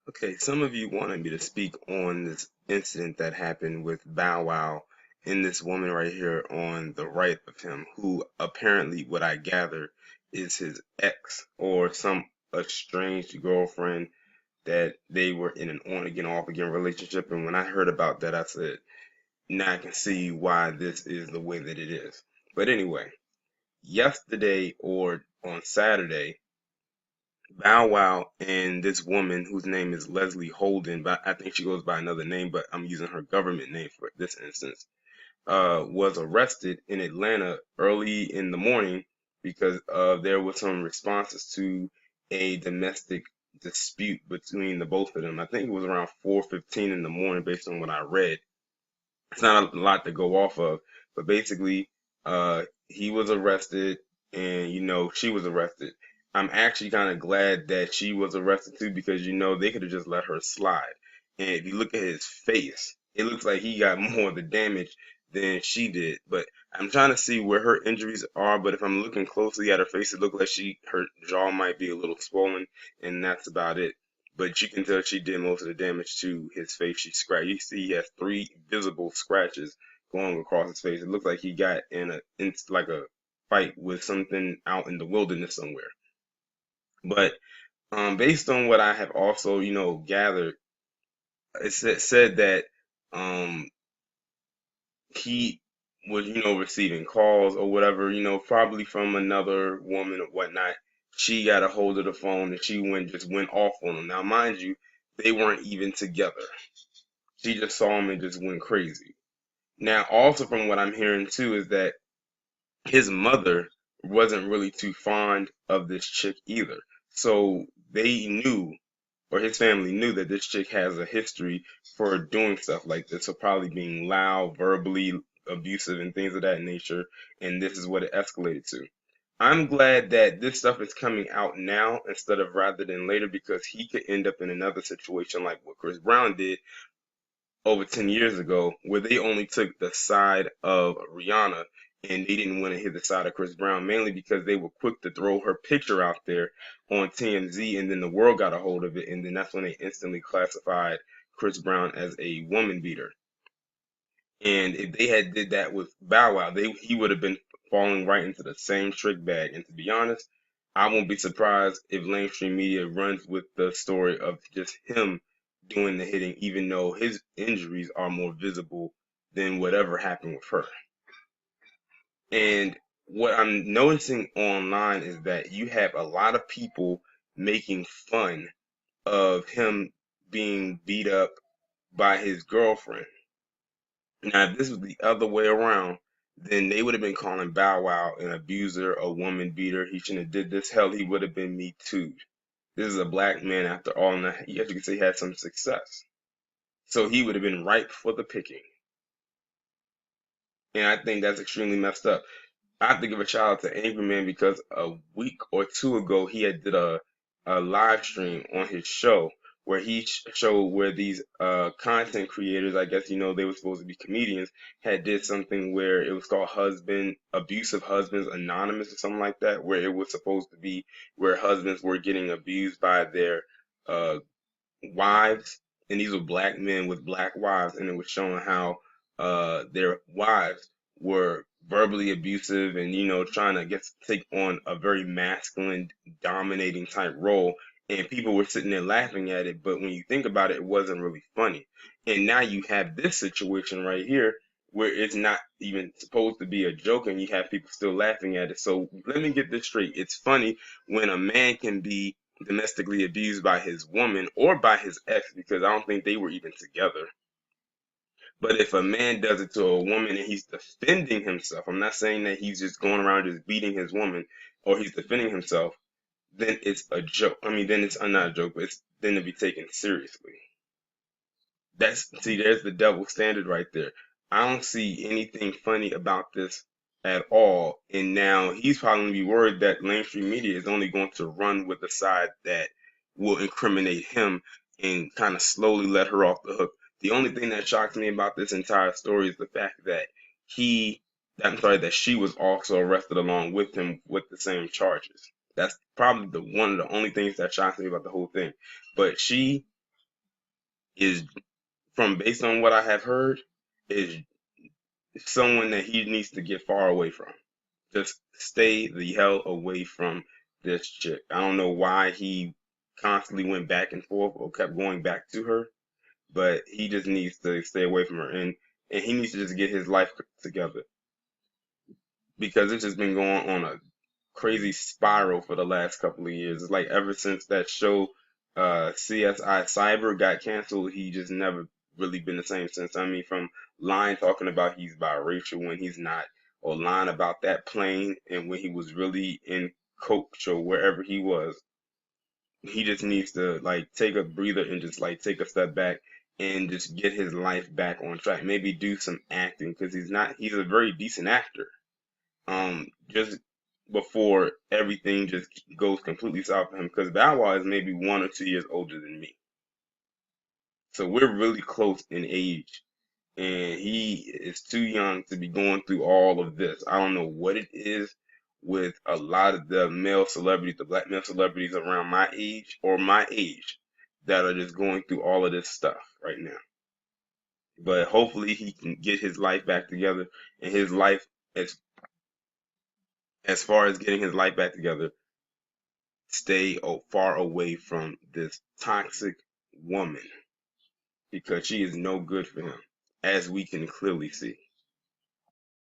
Okay, some of you wanted me to speak on this incident that happened with Bow Wow and this woman right here on the right of him, who apparently, what I gather, is his ex or some estranged girlfriend that they were in an on again, off again relationship. And when I heard about that, I said, now I can see why this is the way that it is. But anyway, yesterday or on Saturday, Bow Wow and this woman whose name is Leslie Holden, but I think she goes by another name, but I'm using her government name for this instance, was arrested in Atlanta early in the morning because there was some responses to a domestic dispute between the both of them. I think it was around 4:15 in the morning based on what I read. It's not a lot to go off of, but basically, he was arrested, and she was arrested. I'm actually kind of glad that she was arrested too, because they could have just let her slide. And if you look at his face, it looks like he got more of the damage than she did. But I'm trying to see where her injuries are. But if I'm looking closely at her face, it looks like her jaw might be a little swollen, and that's about it. But you can tell she did most of the damage to his face. She scratched. You see, he has three visible scratches going across his face. It looks like he got in like a fight with something out in the wilderness somewhere. But based on what I have also, gathered, it said that um, he was, receiving calls or whatever, probably from another woman or whatnot. She got a hold of the phone and she just went off on him. Now, mind you, they weren't even together. She just saw him and just went crazy. Now, also from what I'm hearing too, is that his mother wasn't really too fond of this chick either. So they knew, or his family knew, that this chick has a history for doing stuff like this, so probably being loud, verbally abusive, and things of that nature. And this is what it escalated to. I'm glad that this stuff is coming out now instead of rather than later, because he could end up in another situation like what Chris Brown did over 10 years ago, where they only took the side of Rihanna and they didn't want to hit the side of Chris Brown, mainly because they were quick to throw her picture out there on TMZ, and then the world got a hold of it, and then that's when they instantly classified Chris Brown as a woman beater. And if they had did that with Bow Wow, he would have been falling right into the same trick bag. And to be honest, I won't be surprised if mainstream media runs with the story of just him doing the hitting, even though his injuries are more visible than whatever happened with her. And what I'm noticing online is that you have a lot of people making fun of him being beat up by his girlfriend. Now, if this was the other way around, then they would have been calling Bow Wow an abuser, a woman beater. He shouldn't have did this. Hell, he would have been Me Too. This is a black man after all, and you have to say he had some success. So he would have been ripe for the picking. And I think that's extremely messed up. I have to give a shout out to Angry Man because a week or two ago he had did a live stream on his show where he showed where these content creators, I guess they were supposed to be comedians, had did something where it was called Husband Abusive Husbands Anonymous or something like that, where it was supposed to be where husbands were getting abused by their uh, wives, and these were black men with black wives, and it was showing how their wives were verbally abusive and trying to get take on a very masculine, dominating type role. And people were sitting there laughing at it, but when you think about it, it wasn't really funny. And now you have this situation right here where it's not even supposed to be a joke, and you have people still laughing at it. So let me get this straight. It's funny when a man can be domestically abused by his woman or by his ex, because I don't think they were even together. But if a man does it to a woman and he's defending himself, I'm not saying that he's just going around just beating his woman or he's defending himself, then it's a joke. I mean, then it's not a joke, but it's then to be taken seriously. There's the double standard right there. I don't see anything funny about this at all. And now he's probably gonna be worried that mainstream media is only going to run with the side that will incriminate him and kind of slowly let her off the hook. The only thing that shocks me about this entire story is the fact that he, I'm sorry, that she was also arrested along with him with the same charges. That's probably the one of the only things that shocks me about the whole thing. But she is, from based on what I have heard, is someone that he needs to get far away from. Just stay the hell away from this chick. I don't know why he constantly went back and forth or kept going back to her, but he just needs to stay away from her, and he needs to just get his life together, because it's just been going on a crazy spiral for the last couple of years. It's like ever since that show CSI Cyber got canceled, he just never really been the same since. I mean, from lying talking about he's biracial when he's not, or lying about that plane and when he was really in coach or wherever he was. He just needs to like take a breather and just like take a step back and just get his life back on track. Maybe do some acting, because he's a very decent actor. Just before everything just goes completely south for him, because Bow Wow is maybe 1 or 2 years older than me, so we're really close in age, and he is too young to be going through all of this. I don't know what it is with a lot of the male celebrities, the black male celebrities around my age or my age, that are just going through all of this stuff right now. But hopefully he can get his life back together, and his life, as far as getting his life back together, stay far away from this toxic woman, because she is no good for him, as we can clearly see.